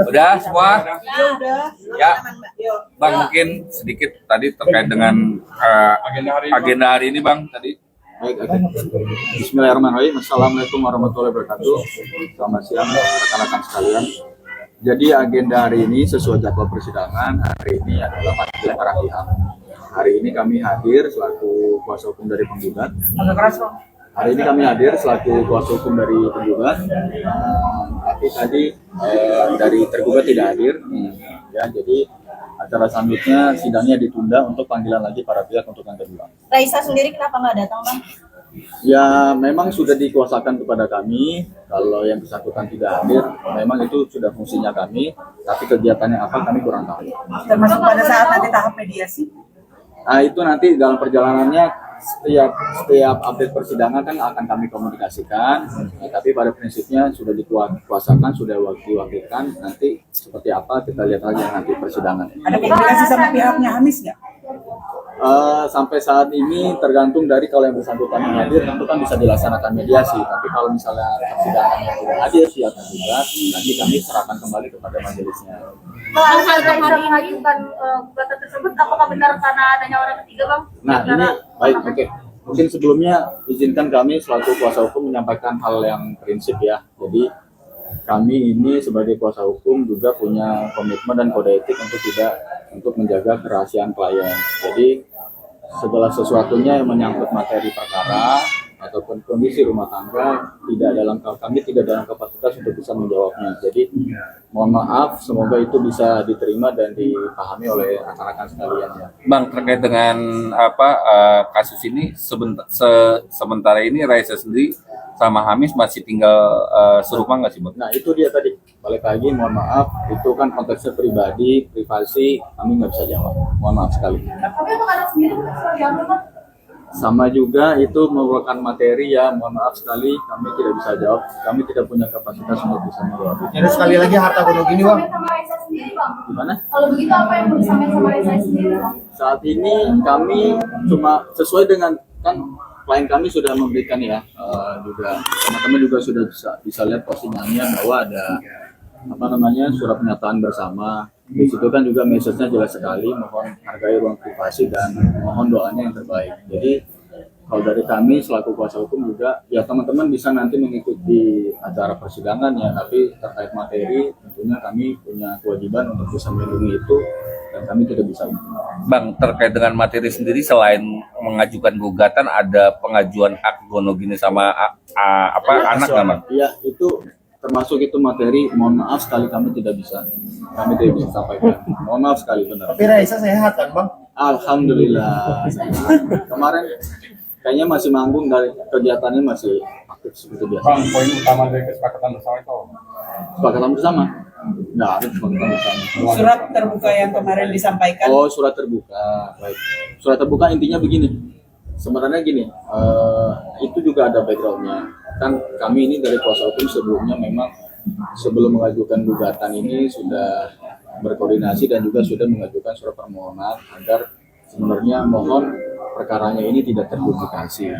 Udah semua? Ya, Bang mungkin sedikit tadi terkait dengan agenda hari ini Bang tadi. Baik. Bismillahirrahmanirrahim. Assalamualaikum warahmatullahi wabarakatuh. Selamat siang rekan-rekan sekalian. Jadi agenda hari ini sesuai jadwal persidangan hari ini adalah panggilan para pihak. Hari ini kami hadir selaku kuasa hukum dari penggugat. Hari ini kami hadir selaku kuasa hukum dari penggugat. Tapi tadi dari tergugat tidak hadir. Ya, jadi acara selanjutnya sidangnya ditunda untuk panggilan lagi para pihak untuk yang kedua. Raisa sendiri kenapa nggak datang, Bang? Ya, memang sudah dikuasakan kepada kami. Kalau yang bersangkutan tidak hadir, memang itu sudah fungsinya kami. Tapi kegiatannya apa kami kurang tahu. Termasuk pada saat nanti tahap mediasi? Nah, itu nanti dalam perjalanannya setiap update persidangan kan akan kami komunikasikan. Nah, tapi pada prinsipnya sudah dikuasakan, sudah diwakilkan. Nanti seperti apa kita lihat aja nanti persidangan. Ada komunikasi sama pihaknya Hamis nggak? Sampai saat ini tergantung dari kalau yang bersangkutan yang hadir tentu kan bisa dilaksanakan mediasi. Tapi kalau misalnya persidangan yang tidak hadir siap juga, nanti kami serahkan kembali kepada majelisnya. Kalau yang mengajukan gugatan tersebut, apakah benar karena adanya orang ketiga, Bang? Nah, ini baik, oke. Mungkin sebelumnya izinkan kami selaku kuasa hukum menyampaikan hal yang prinsip ya. Jadi kami ini sebagai kuasa hukum juga punya komitmen dan kode etik untuk menjaga kerahasiaan klien. Jadi segala sesuatunya yang menyangkut materi perkara ataupun kondisi rumah tangga kami tidak dalam kapasitas untuk bisa menjawabnya. Jadi mohon maaf, semoga itu bisa diterima dan dipahami oleh rekan-rekan sekalian ya. Bang terkait dengan kasus ini sementara ini Raisa sendiri sama Hamis masih tinggal serumah nggak sih Bang? Nah itu dia tadi, balik lagi mohon maaf, itu kan konteksnya pribadi, privasi, kami nggak bisa jawab, mohon maaf sekali. Tapi untuk anak sendiri seperti apa, Bang? Sama juga itu merupakan materi ya, mohon maaf sekali kami tidak bisa jawab, kami tidak punya kapasitas untuk bisa menjawab. Jadi sekali lagi harta gunung gini Bang. Sama Raisa sendiri, Bang. Gimana? Kalau begitu apa yang mau disampaikan sama Raisa sendiri, Bang? Saat ini kami cuma sesuai dengan kan klien kami sudah memberikan ya, juga teman-teman juga sudah bisa lihat postingannya bahwa ada surat pernyataan bersama. Di situ kan juga message-nya jelas sekali, mohon hargai ruang privasi dan mohon doanya yang terbaik. Jadi kalau dari kami selaku kuasa hukum juga ya teman-teman bisa nanti mengikuti acara persidangan ya, tapi terkait materi tentunya kami punya kewajiban untuk bisa melindungi itu dan kami tidak bisa. Bang terkait dengan materi sendiri selain mengajukan gugatan ada pengajuan hak gonogini sama anak nggak Bang? Iya itu termasuk itu materi, mohon maaf sekali kami tidak bisa sampaikan. Mohon maaf sekali benar. Tapi Raisa sehat kan Bang? Alhamdulillah. Kemarin kayaknya masih manggung, dari kegiatannya masih aktif seperti biasa. Bang, poin utama dari kesepakatan bersama itu? Kesepakatan bersama? Nggak ada kesepakatan bersama. Surat terbuka yang kemarin disampaikan. Oh, surat terbuka. Baik. Surat terbuka intinya begini. Sebenarnya gini, itu juga ada backgroundnya. Kan kami ini dari kuasa hukum sebelumnya memang sebelum mengajukan gugatan ini sudah berkoordinasi dan juga sudah mengajukan surat permohonan agar sebenarnya mohon perkaranya ini tidak terpublikasi.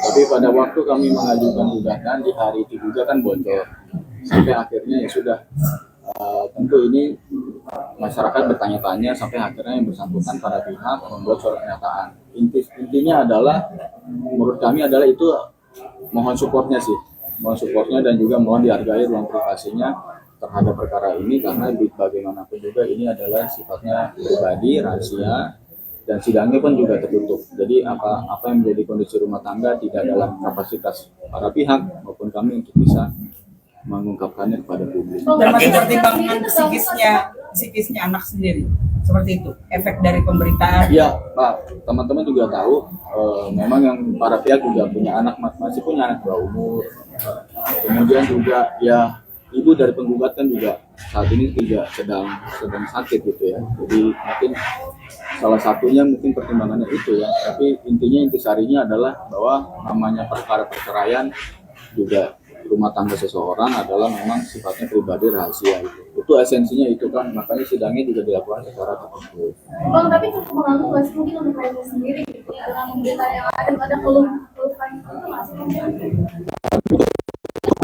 Tapi pada waktu kami mengajukan gugatan di hari itu juga kan bocor. Sampai akhirnya ya sudah, tentu ini masyarakat bertanya-tanya sampai akhirnya yang bersangkutan para pihak membuat surat pernyataan. Intinya adalah menurut kami adalah itu mohon supportnya dan juga mohon dihargai ruang privasinya terhadap perkara ini karena bagaimanapun juga ini adalah sifatnya pribadi, rahasia dan sidangnya pun juga tertutup. Jadi apa yang menjadi kondisi rumah tangga tidak dalam kapasitas para pihak maupun kami untuk bisa mengungkapkannya kepada publik. Termasuk pertimbangan psikisnya anak sendiri. Seperti itu, efek dari pemberitaan. Iya, Pak, teman-teman juga tahu, memang yang para pihak juga punya anak, masih punya anak bawah umur. Kemudian juga ya ibu dari penggugat kan juga saat ini juga sedang sakit gitu ya. Jadi mungkin salah satunya mungkin pertimbangannya itu ya. Tapi intinya intisarinya adalah bahwa namanya perkara perceraian juga rumah tangga seseorang adalah memang sifatnya pribadi, rahasia itu esensinya itu kan, makanya sidangnya juga dilakukan secara tertutup. Bang, tapi cukup mengganggu nggak sih mungkin untuk Raisa sendiri gitu ya, dengan pemberitaan yang ada keluhan itu nggak sih?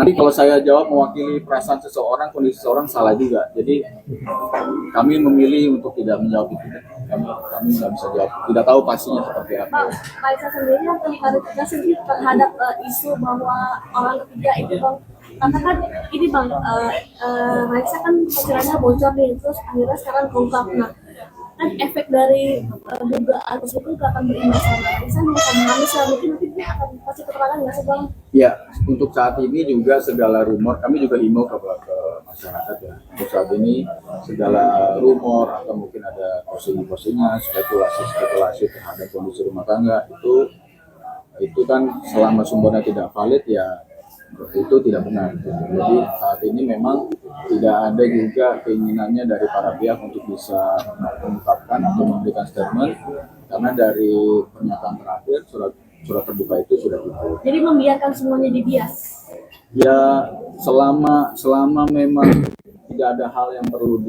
Nanti kalau saya jawab mewakili perasaan seseorang, kondisi seseorang salah juga. Jadi kami memilih untuk tidak menjawab itu. Kami nggak bisa jawab. Tidak tahu pastinya seperti apa. Bang, Raisa sendiri atau Rika sendiri terhadap isu bahwa orang ketiga itu bang, katakan ini bang, Raisa kan pacarannya bocor nih, terus akhirnya sekarang keungkap. Nah, kan efek dari dugaan tersebut akan berimbas sama Raisa nih sama Hamisa, mungkin nanti dia akan kasih keterangan nggak sih bang? Ya, untuk saat ini juga segala rumor, kami juga himbau ke masyarakat ya. Untuk saat ini segala rumor atau mungkin ada posting-postingan, spekulasi terhadap kondisi rumah tangga itu kan selama sumbernya tidak valid ya itu tidak benar. Jadi saat ini memang tidak ada juga keinginannya dari para pihak untuk bisa mengungkapkan atau memberikan statement karena dari pernyataan terakhir surat terbuka itu sudah tutup. Jadi membiarkan semuanya dibias. Ya selama memang tidak ada hal yang perlu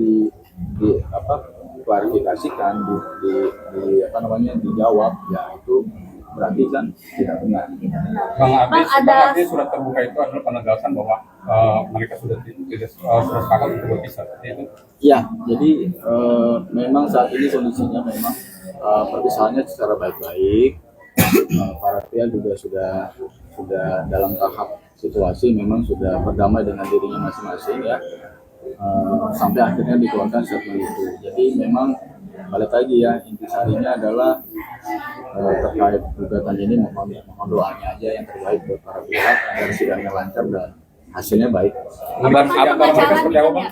klarifikasikan dijawab ya itu berarti kan tidak benar. Bang Abi, surat terbuka itu adalah penegasan bahwa mereka sudah sepakat untuk berpisah. Itu. Ya, jadi memang saat ini kondisinya memang perpisahannya secara baik-baik. Para pihak juga sudah dalam tahap situasi memang sudah berdamai dengan dirinya masing-masing ya. Sampai akhirnya dikeluarkan statement itu. Jadi memang balik lagi ya, intisarinya adalah terkait gugatan ini mohon doanya aja yang terbaik buat para pihak agar sidangnya lancar dan hasilnya baik. Mereka seperti apa, Bang?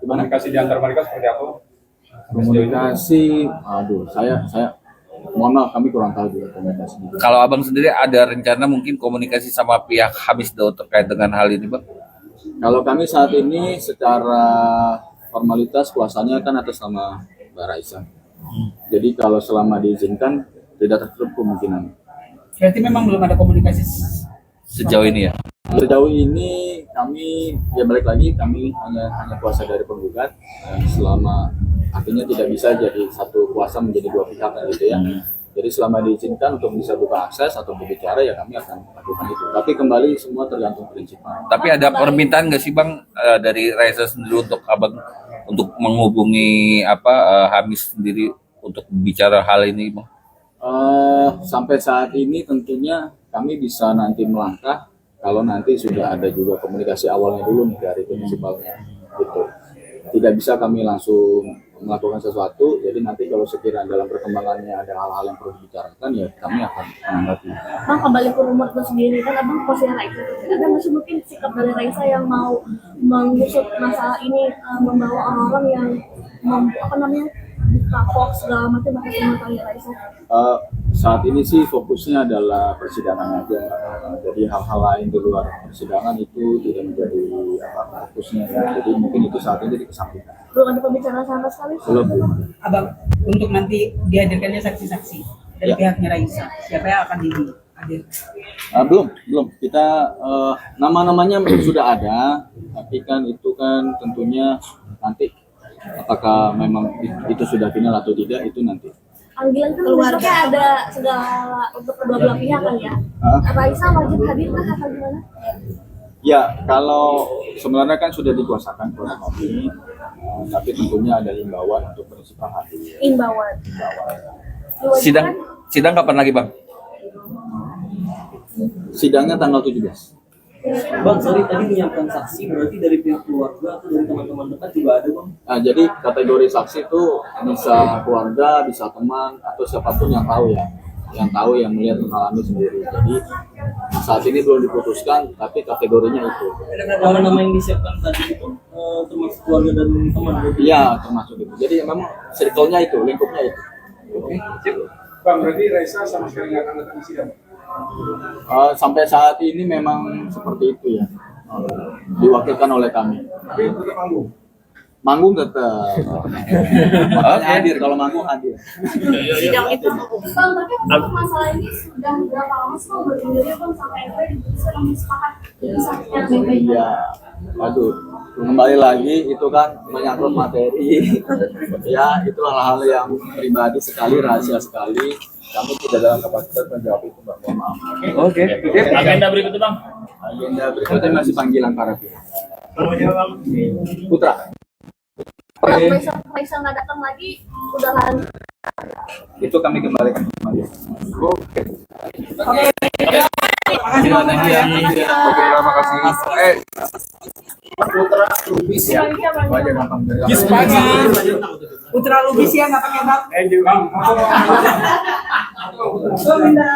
Komunikasi di antara mereka seperti apa? Komunikasi, saya mohon maaf kami kurang tahu juga komunikasinya. Kalau abang sendiri ada rencana mungkin komunikasi sama pihak Hamisdo terkait dengan hal ini, bang? Kalau kami saat ini secara formalitas kuasanya kan atas nama Mbak Raisa. Jadi kalau selama diizinkan tidak tertutup kemungkinan. Berarti memang belum ada komunikasi Sejauh ini ya. Sejauh ini kami ya balik lagi kami hanya kuasa dari penggugat selama artinya tidak bisa jadi satu kuasa menjadi dua pihak kan gitu ya. Jadi selama diizinkan untuk bisa buka akses atau berbicara ya kami akan lakukan itu. Tapi kembali semua tergantung prinsipal. Tapi ada permintaan nggak sih bang dari Raisa sendiri untuk abang untuk menghubungi Hamis sendiri untuk bicara hal ini, bang? Sampai saat ini tentunya kami bisa nanti melangkah kalau nanti sudah ada juga komunikasi awalnya dulu nih dari prinsipalnya gitu. Tidak bisa kami langsung melakukan sesuatu, jadi nanti kalau sekiranya dalam perkembangannya ada hal-hal yang perlu dibicarakan ya kami akan menanggapi. Bang, kembali ke rumor itu sendiri kan abang posisi Raisa, ada masih mungkin sikap dari Raisa yang mau mengusut masalah ini, membawa orang-orang yang buka hoax segala macam atas nama Raisa? Saat ini sih fokusnya adalah persidangan aja. Jadi hal-hal lain di luar persidangan itu tidak menjadi fokusnya ya. Jadi mungkin itu saat ini dikesampingkan. Belum ada pembicaraan sama sekali? Belum. Abang untuk nanti dihadirkannya saksi-saksi dari pihaknya Raisa. Siapa yang akan dihadir? Belum. Kita nama-namanya sudah ada, tapi kan itu kan tentunya nanti apakah memang itu sudah final atau tidak itu nanti. Panggilan kan keluarga ada segala untuk kedua belah pihak kan ya. Raisa wajib hadir kah atau gimana? Ya, kalau sebenarnya kan sudah dikuasakan oleh kami, tapi tentunya ada himbauan untuk prinsipal hadir. Imbauan. Sidang kapan lagi, bang? Sidangnya tanggal 17. Bang, sorry tadi menyiapkan saksi berarti dari pihak keluarga atau dari teman-teman dekat juga ada, bang? Nah, jadi kategori saksi itu bisa keluarga, bisa teman, atau siapapun yang tahu ya, yang melihat mengalami sendiri. Jadi saat ini belum diputuskan, tapi kategorinya itu. Nama-nama yang disiapkan tadi itu termasuk keluarga dan teman? Iya, termasuk itu. Jadi memang circle-nya itu, lingkupnya itu. Oke, sip. Bang, berarti Raisa sama sekali nggak akan datang di sidang? Sampai saat ini memang seperti itu ya, diwakilkan oleh kami. Tapi tetap manggung? Manggung tetap. Makanya hadir, kalau manggung hadir. Sidang itu. Bang, tapi untuk masalah ini sudah berapa lama sih bang berdiri bang sampai sudah sepakat bisa Ya, aduh, kembali lagi itu kan menyangkut materi. Ya, itu hal-hal yang pribadi sekali, rahasia sekali. Kami tidak dalam kapasitas menjawab itu, Mbak. Mohon maaf. Oke. Agenda berikutnya, bang. Agenda berikutnya masih panggilan para pihak. Putra. Kalau Faisal nggak datang lagi, udahan. Itu kami kembalikan kembali. Oke. Makasih Pak Putra ya. Oke, terima kasih. Putra Lubis ya. Wajah gampang dari. Putra Lubis ya nggak pakai bang. Bang. Gue minta.